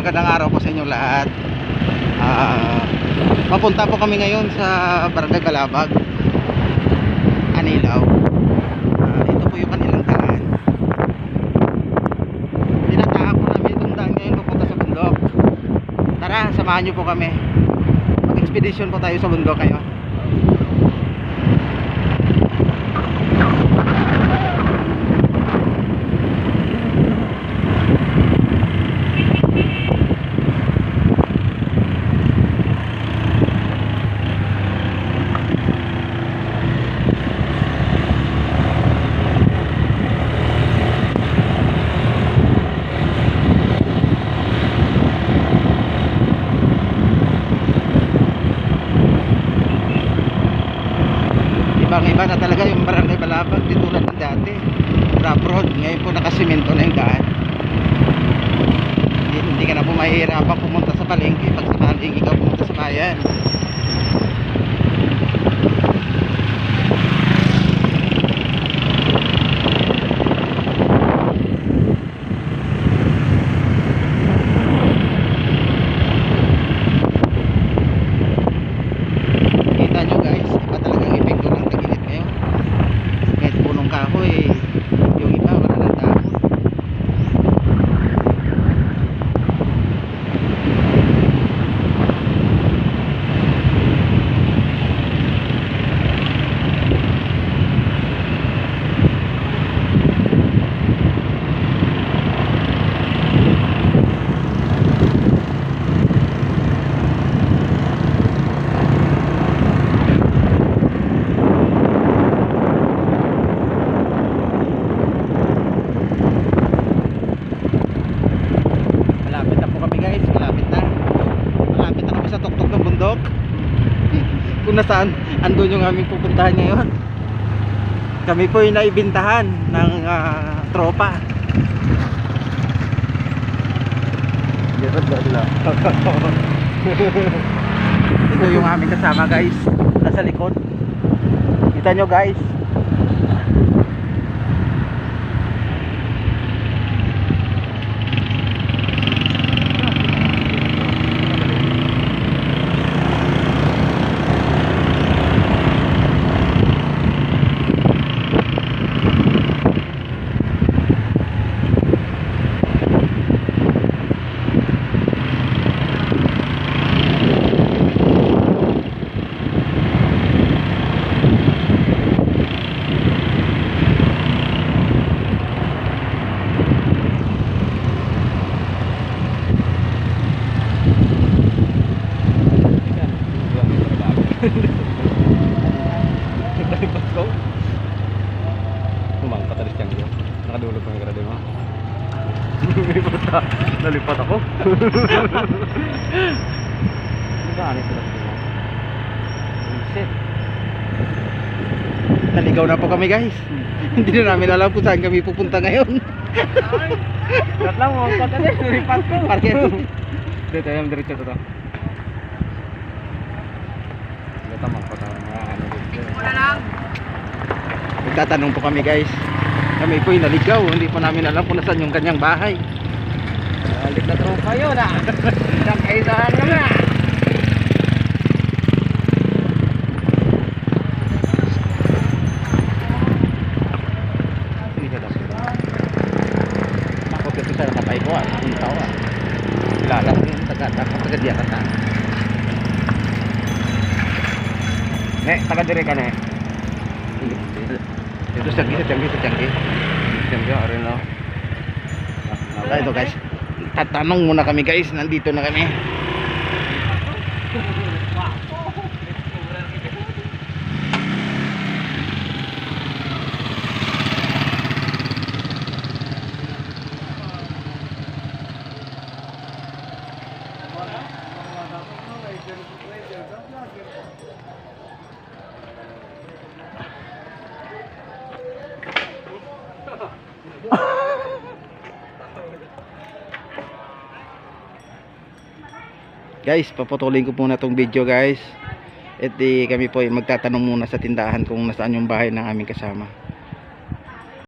magandang araw po sa inyo lahat. Papunta po kami ngayon sa Barangay Balabag, Anilaw. Ito po yung kanilang daan. Tinatahak po namin itong daan ngayon papunta sa bundok. Tara, samahan nyo po kami. Mag-expedition po tayo sa bundok ngayon. Ibang-iba na talaga yung Barangay Balabag, di tulad ng dati. Rough road, ngayon po nakasimento na yung daan. Hindi ka na po mahihirapan pumunta sa palengke pag sa palengke ka pumunta sa bayan. Kita nyo guys, iba talagang epekto ng tag-init ngayon. Kahit punong kahoy, yung iba wala ng dahon. Malapit na kami sa tuktok ng bundok. Kung nasaan, andun yung aming pupuntahan ngayon. Kami po ay naibintahan ng tropa. Ito yung aming kasama guys, nasa likod. Kita nyo guys. Nakadulog pa ng grade mo. Nalipat ako. Ano ito? Naligaw na po kami guys. Hindi na namin alam kung saan kami pupunta ngayon. Gat lang mo, nalipat ko. Parker. Dito yung diretso to. Tama ko wala lang. Magtatanong po kami guys. Kami po ay naligaw, hindi pa namin alam kung nasaan yung kanyang bahay. Balik na tropa yun ah. Isang kaisahan ka na. Nakot ito sa nakatay ko ah. Ang tao ah. Kilala ko yung taga-diya ka na. Taga-dire ka na eh. Ito sa tiyanggi. Rin no. Ito guys, tatanong muna kami guys, nandito na kami. Guys, paputulin ko muna tong video guys. At kami po ay magtatanong muna sa tindahan kung nasaan yung bahay ng aming kasama.